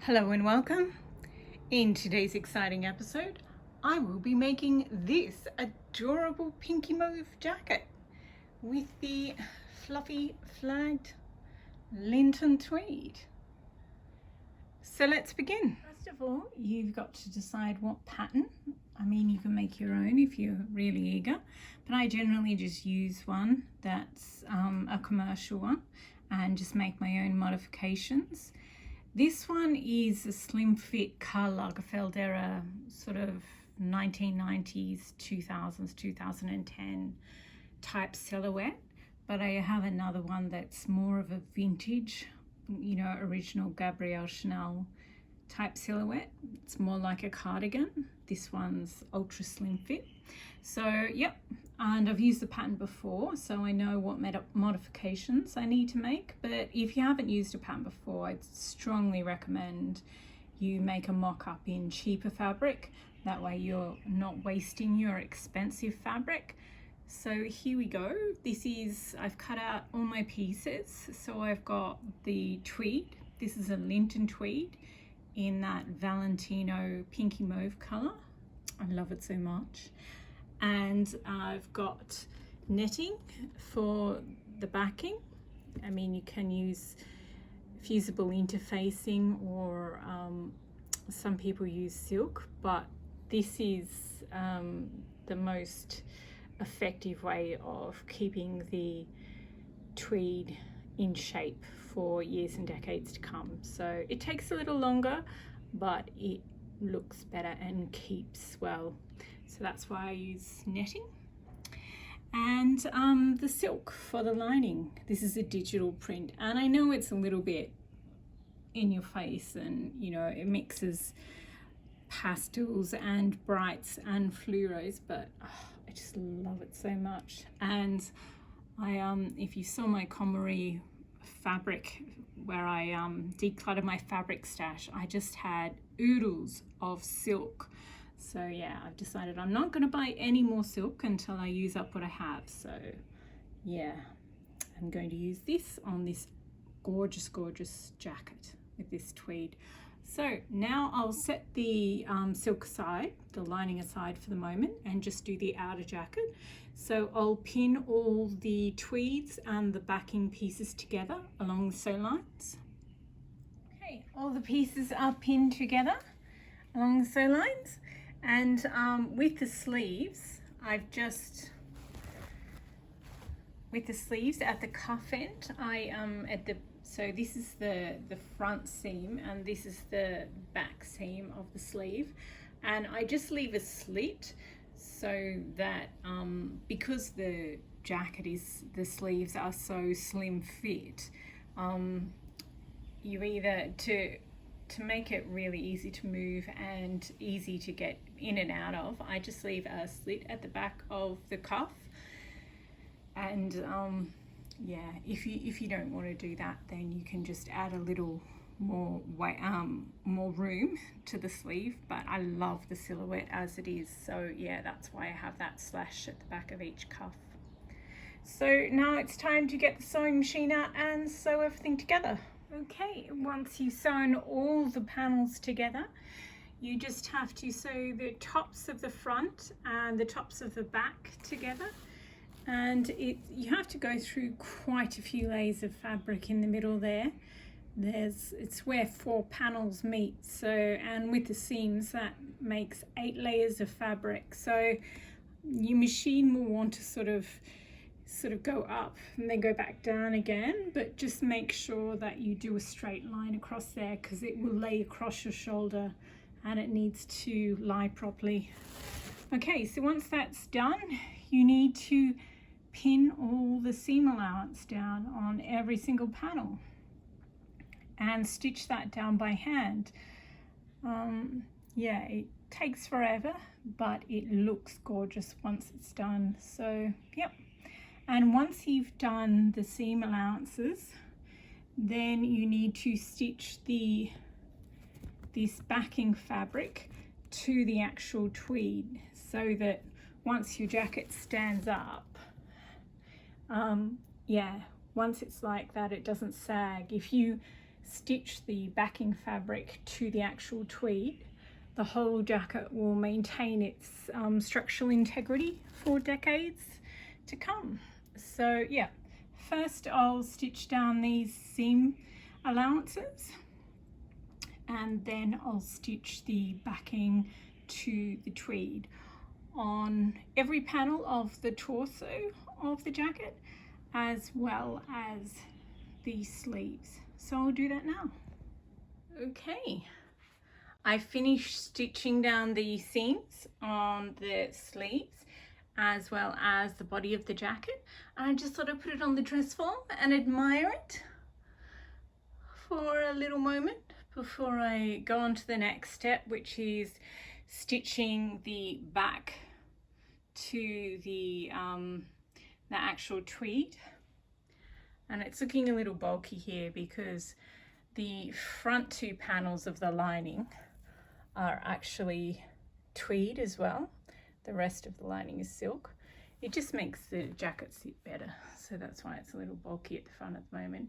Hello and welcome. In today's exciting episode, I will be making this adorable pinky mauve jacket with the fluffy flagged Linton tweed. So let's begin. First of all, you've got to decide what pattern. I mean, you can make your own if you're really eager, but I generally just use one that's a commercial one and just make my own modifications. This one is a slim fit Karl Lagerfeld era, sort of 1990s, 2000s, 2010 type silhouette. But I have another one that's more of a vintage, original Gabrielle Chanel type silhouette. It's more like a cardigan. This one's ultra slim fit. So, yep. And I've used the pattern before, so I know what modifications I need to make. But if you haven't used a pattern before, I'd strongly recommend you make a mock-up in cheaper fabric. That way you're not wasting your expensive fabric. So here we go. I've cut out all my pieces. So I've got the tweed. This is a Linton tweed in that Valentino pinky mauve color. I love it so much. And I've got netting for the backing. I mean, you can use fusible interfacing, or some people use silk, but this is the most effective way of keeping the tweed in shape for years and decades to come. So it takes a little longer, but it looks better and keeps well. So that's why I use netting. And the silk for the lining. This is a digital print, and I know it's a little bit in your face, and it mixes pastels and brights and fluoros, but I just love it so much. And I if you saw my KonMari fabric where I decluttered my fabric stash, I just had oodles of silk. So yeah, I've decided I'm not going to buy any more silk until I use up what I have. So yeah, I'm going to use this on this gorgeous jacket with this tweed. So now I'll set the silk aside, the lining aside for the moment, and just do the outer jacket. So I'll pin all the tweeds and the backing pieces together along the sew lines. Okay, all the pieces are pinned together along the sew lines. And with the sleeves, with the sleeves at the cuff end, so this is the front seam and this is the back seam of the sleeve, and I just leave a slit so that because the sleeves are so slim fit, you either to make it really easy to move and easy to get in and out of, I just leave a slit at the back of the cuff. And yeah, if you don't want to do that, then you can just add a little more room to the sleeve. But I love the silhouette as it is, so yeah, that's why I have that slash at the back of each cuff. So now it's time to get the sewing machine out and sew everything together. Okay, once you've sewn all the panels together, you just have to sew the tops of the front and the tops of the back together. And you have to go through quite a few layers of fabric in the middle there. It's where 4 panels meet. So, and with the seams, that makes 8 layers of fabric. So your machine will want to sort of go up and then go back down again, but just make sure that you do a straight line across there, because it will lay across your shoulder and it needs to lie properly. Okay, so once that's done, you need to pin all the seam allowance down on every single panel and stitch that down by hand. Yeah, it takes forever, but it looks gorgeous once it's done. So yep. And once you've done the seam allowances, then you need to stitch this backing fabric to the actual tweed, so that once your jacket stands up, yeah, once it's like that, it doesn't sag. If you stitch the backing fabric to the actual tweed, the whole jacket will maintain its structural integrity for decades to come. So yeah, first I'll stitch down these seam allowances, and then I'll stitch the backing to the tweed on every panel of the torso of the jacket, as well as the sleeves. So I'll do that now. Okay, I finished stitching down the seams on the sleeves as well as the body of the jacket. I just thought I'd put it on the dress form and admire it for a little moment before I go on to the next step, which is stitching the back to the actual tweed. And it's looking a little bulky here because the front two panels of the lining are actually tweed as well. The rest of the lining is silk. It just makes the jacket sit better, so that's why it's a little bulky at the front at the moment.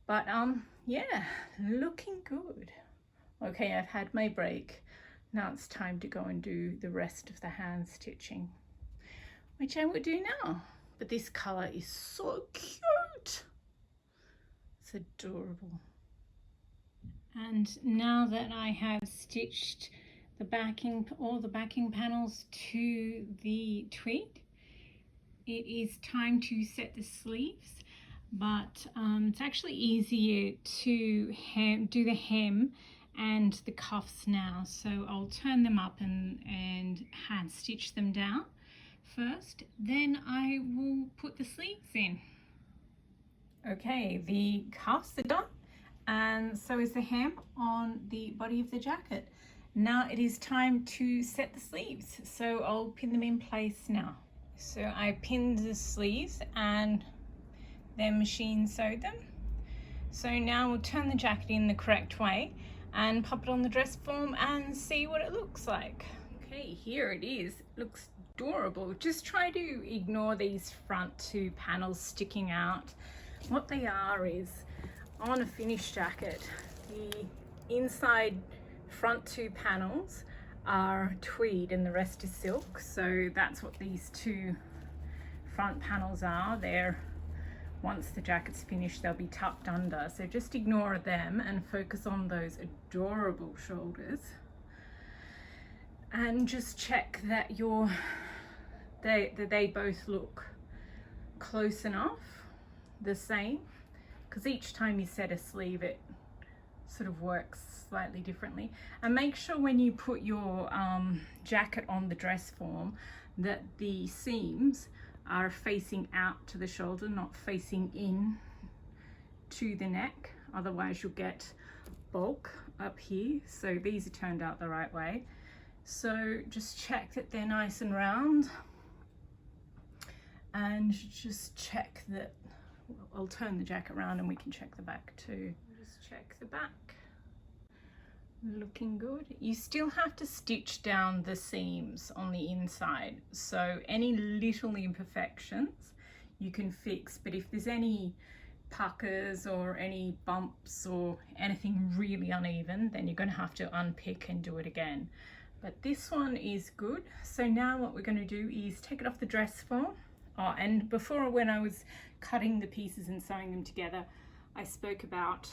But yeah, looking good. Okay, I've had my break. Now it's time to go and do the rest of the hand stitching, which I will do now. But this color is so cute. It's adorable. And now that I have stitched the backing, all the backing panels to the tweed, it is time to set the sleeves. But it's actually easier to do the hem and the cuffs now, so I'll turn them up and hand stitch them down first, then I will put the sleeves in. Okay, the cuffs are done, and so is the hem on the body of the jacket. Now it is time to set the sleeves, so I'll pin them in place now. So I pinned the sleeves and then machine sewed them. So now we'll turn the jacket in the correct way and pop it on the dress form and see what it looks like. Okay, here it is. It looks adorable. Just try to ignore these front two panels sticking out. What they are is, on a finished jacket, the inside front two panels are tweed and the rest is silk. So that's what these two front panels are. They're, once the jacket's finished, they'll be tucked under. So just ignore them and focus on those adorable shoulders. And just check that they both look close enough, the same, because each time you set a sleeve it sort of works slightly differently. And make sure when you put your jacket on the dress form that the seams are facing out to the shoulder, not facing in to the neck, otherwise you'll get bulk up here. So these are turned out the right way. So just check that they're nice and round, and just check that, I'll turn the jacket around and we can check the back too. Just check the back. Looking good. You still have to stitch down the seams on the inside, so any little imperfections you can fix, but if there's any puckers or any bumps or anything really uneven, then you're going to have to unpick and do it again. But this one is good. So now what we're going to do is take it off the dress form. Oh, and before, when I was cutting the pieces and sewing them together, I spoke about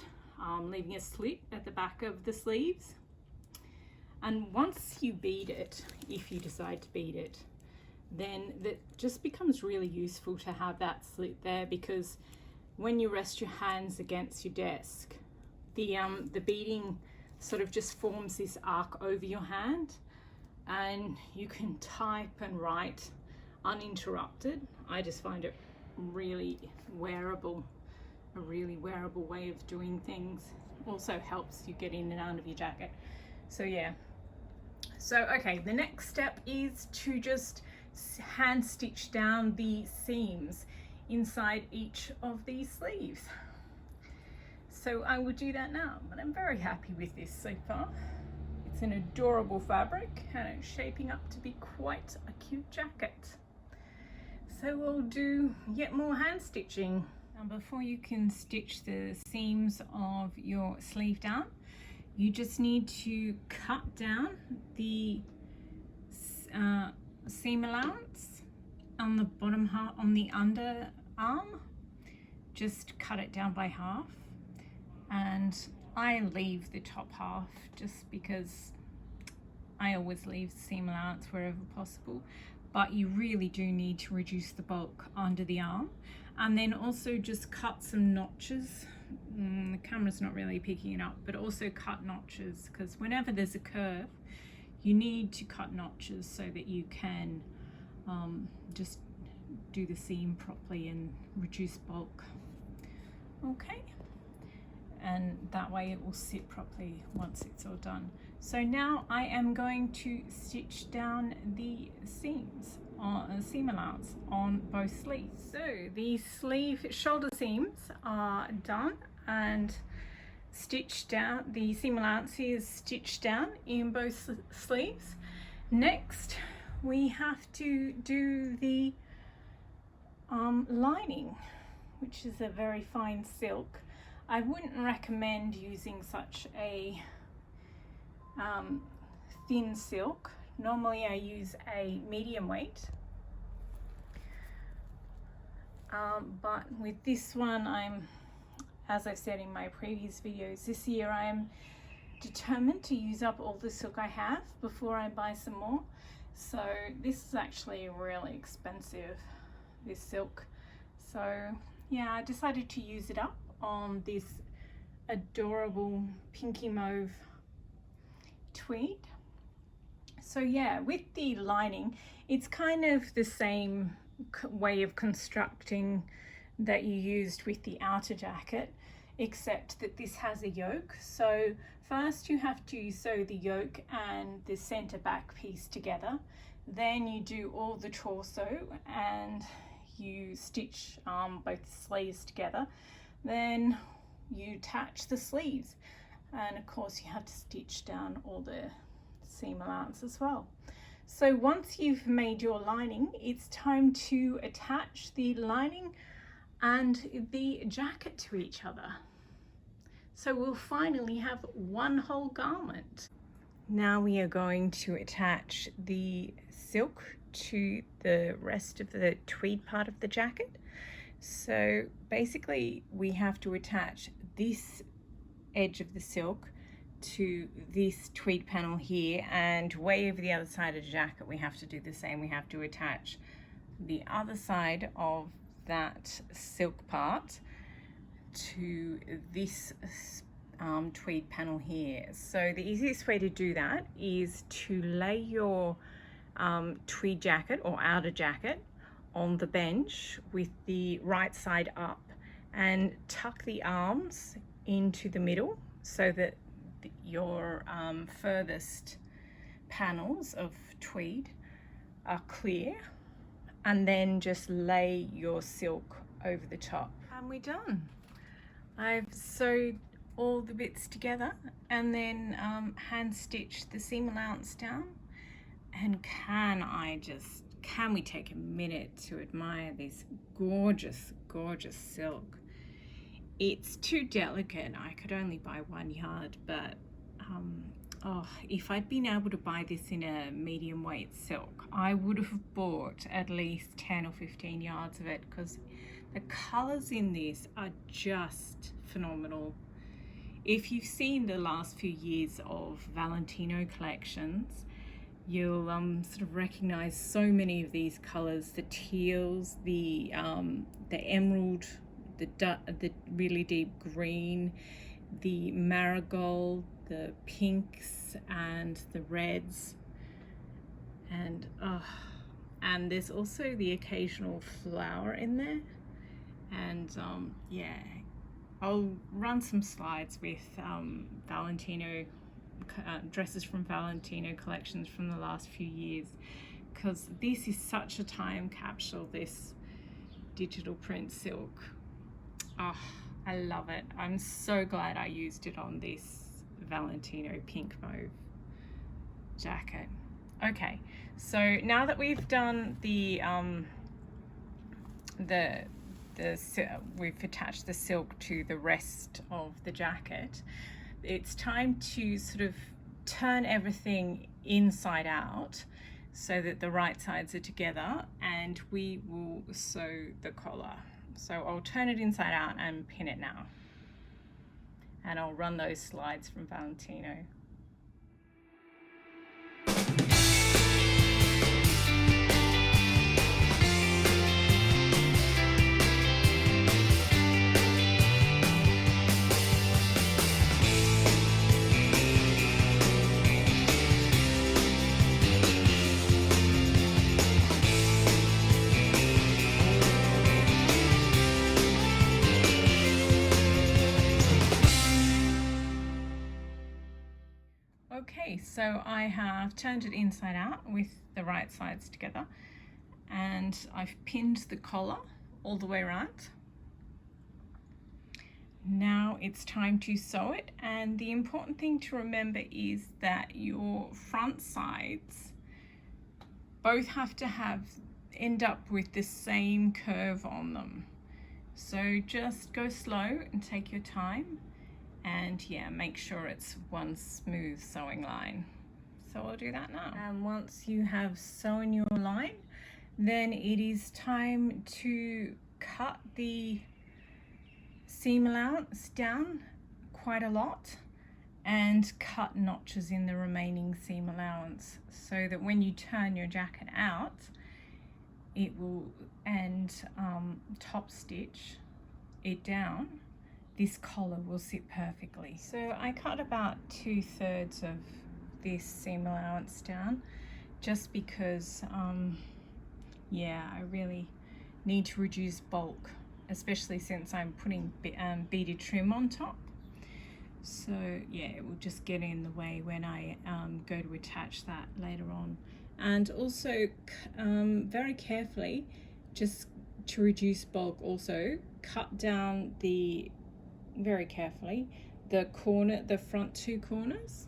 leaving a slit at the back of the sleeves. And once you bead it, if you decide to bead it, then that just becomes really useful to have that slit there, because when you rest your hands against your desk, the beading sort of just forms this arc over your hand, and you can type and write uninterrupted. I just find it really wearable, a really wearable way of doing things. Also helps you get in and out of your jacket. So yeah, so okay, the next step is to just hand stitch down the seams inside each of these sleeves. So I will do that now, but I'm very happy with this so far. It's an adorable fabric and it's shaping up to be quite a cute jacket. So we'll do yet more hand stitching Now before you can stitch the seams of your sleeve down, you just need to cut down the seam allowance on the bottom half, on the underarm. Just cut it down by half, and I leave the top half just because I always leave seam allowance wherever possible, but you really do need to reduce the bulk under the arm. And then also just cut some notches. The camera's not really picking it up, but also cut notches, because whenever there's a curve you need to cut notches so that you can just do the seam properly and reduce bulk. Okay, and that way it will sit properly once it's all done. So now I am going to stitch down the seams, seam allowance on both sleeves. So the sleeve shoulder seams are done and stitched down. The seam allowance is stitched down in both sleeves. Next we have to do the lining, which is a very fine silk. I wouldn't recommend using such a thin silk. Normally I use a medium weight, but with this one, as I've said in my previous videos, this year I am determined to use up all the silk I have before I buy some more. So this is actually really expensive, this silk. So yeah, I decided to use it up on this adorable pinky mauve tweed. So yeah, with the lining, it's kind of the same way of constructing that you used with the outer jacket, except that this has a yoke. So first you have to sew the yoke and the center back piece together, then you do all the torso and you stitch both sleeves together, then you attach the sleeves, and of course you have to stitch down all the seam allowance as well. So once you've made your lining, it's time to attach the lining and the jacket to each other. So we'll finally have one whole garment. Now we are going to attach the silk to the rest of the tweed part of the jacket. So basically we have to attach this edge of the silk to this tweed panel here, and way over the other side of the jacket we have to do the same. We have to attach the other side of that silk part to this tweed panel here. So the easiest way to do that is to lay your tweed jacket or outer jacket on the bench with the right side up and tuck the arms into the middle so that your furthest panels of tweed are clear, and then just lay your silk over the top. And we're done. I've sewed all the bits together and then hand stitched the seam allowance down. And can we take a minute to admire this gorgeous, gorgeous silk? It's too delicate. I could only buy 1 yard, but oh, if I'd been able to buy this in a medium weight silk, I would have bought at least 10 or 15 yards of it, because the colors in this are just phenomenal. If you've seen the last few years of Valentino collections, you'll sort of recognize so many of these colors: the teals, the emerald, the really deep green, the marigold, the pinks and the reds, and there's also the occasional flower in there. And yeah, I'll run some slides with Valentino dresses from Valentino collections from the last few years, because this is such a time capsule, this digital print silk. Oh, I love it. I'm so glad I used it on this Valentino pink mauve jacket. Okay, so now that we've done the we've attached the silk to the rest of the jacket, it's time to sort of turn everything inside out so that the right sides are together, and we will sew the collar. So I'll turn it inside out and pin it now, and I'll run those slides from Valentino. Okay, so I have turned it inside out with the right sides together, and I've pinned the collar all the way around. Now it's time to sew it, and the important thing to remember is that your front sides both have to end up with the same curve on them. So just go slow and take your time. And yeah, make sure it's one smooth sewing line. So I'll do that now. And once you have sewn your line, then it is time to cut the seam allowance down quite a lot and cut notches in the remaining seam allowance, so that when you turn your jacket out, it will, and top stitch it down, this collar will sit perfectly. So I cut about 2/3 of this seam allowance down, just because yeah, I really need to reduce bulk, especially since I'm putting beaded trim on top. So yeah, it will just get in the way when I go to attach that later on. And also very carefully, just to reduce bulk, also cut down very carefully the front two corners.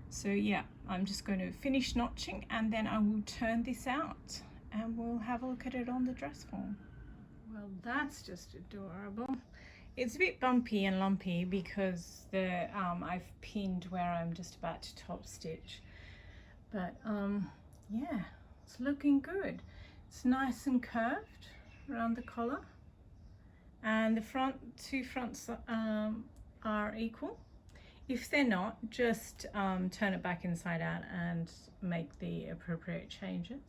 So yeah, I'm just going to finish notching, and then I will turn this out and we'll have a look at it on the dress form. Well, that's just adorable. It's a bit bumpy and lumpy because I've pinned where I'm just about to top stitch, but yeah, it's looking good. It's nice and curved around the collar, and the two fronts are equal. If they're not, just turn it back inside out and make the appropriate changes.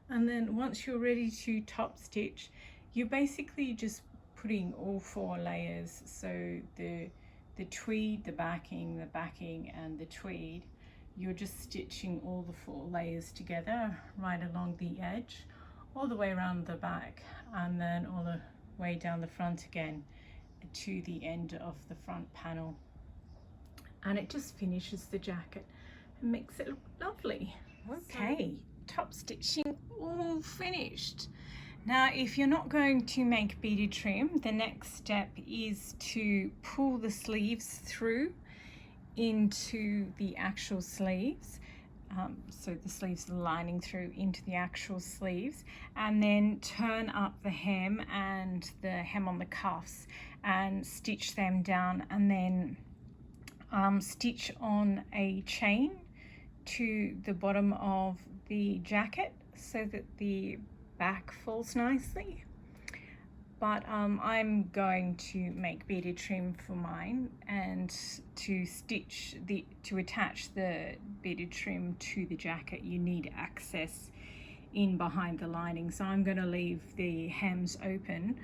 And then once you're ready to top stitch, you're basically just putting all 4 layers, so the tweed, the backing, and the tweed, you're just stitching all the 4 layers together right along the edge, all the way around the back, and then all the way down the front again to the end of the front panel, and it just finishes the jacket and makes it look lovely. Okay, top stitching all finished. Now, if you're not going to make beaded trim, the next step is to pull the sleeves through into the actual sleeves. So the sleeves are lining through into the actual sleeves, and then turn up the hem and the hem on the cuffs and stitch them down, and then stitch on a chain to the bottom of the jacket so that the back falls nicely. But I'm going to make beaded trim for mine, and to attach the beaded trim to the jacket, you need access in behind the lining. So I'm going to leave the hems open,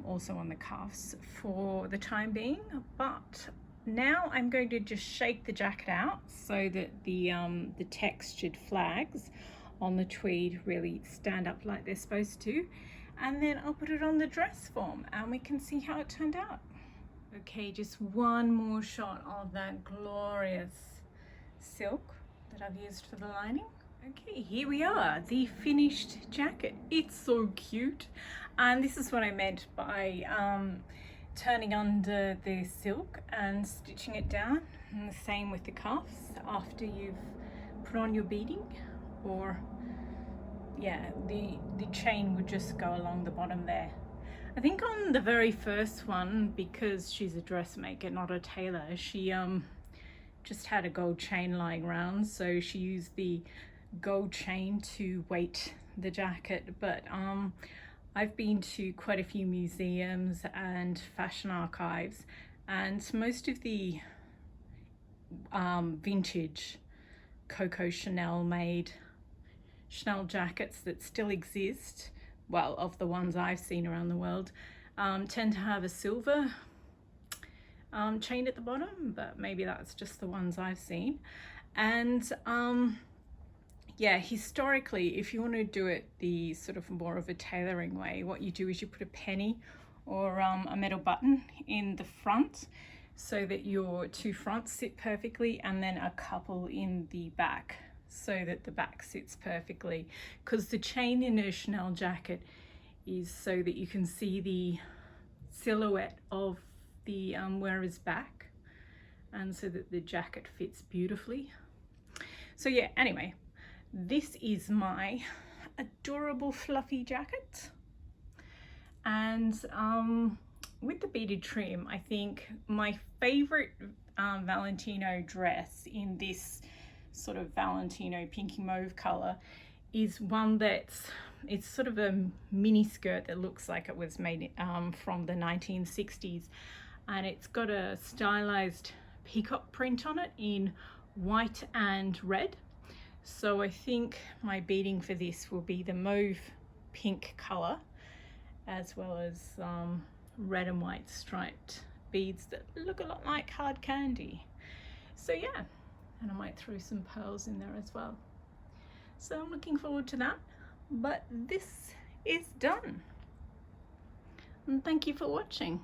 also on the cuffs for the time being. But now I'm going to just shake the jacket out so that the textured flags on the tweed really stand up like they're supposed to, and then I'll put it on the dress form and we can see how it turned out. Okay, just one more shot of that glorious silk that I've used for the lining. Okay, here we are, the finished jacket. It's so cute, and this is what I meant by turning under the silk and stitching it down, and the same with the cuffs after you've put on your beading or yeah, the chain would just go along the bottom there. I think on the very first one, because she's a dressmaker, not a tailor, she just had a gold chain lying around, so she used the gold chain to weight the jacket. But I've been to quite a few museums and fashion archives, and most of the vintage Coco Chanel made Chanel jackets that still exist, well, of the ones I've seen around the world, tend to have a silver chain at the bottom, but maybe that's just the ones I've seen. And yeah, historically, if you want to do it the sort of more of a tailoring way, what you do is you put a penny or a metal button in the front so that your two fronts sit perfectly, and then a couple in the back so that the back sits perfectly, because the chain in a Chanel jacket is so that you can see the silhouette of the wearer's back, and so that the jacket fits beautifully. So yeah, anyway, this is my adorable fluffy jacket, and with the beaded trim, I think my favorite Valentino dress in this sort of Valentino pinky mauve color is one it's sort of a mini skirt that looks like it was made from the 1960s, and it's got a stylized peacock print on it in white and red. So I think my beading for this will be the mauve pink color, as well as red and white striped beads that look a lot like hard candy. So yeah, and I might throw some pearls in there as well. So I'm looking forward to that. But this is done. And thank you for watching.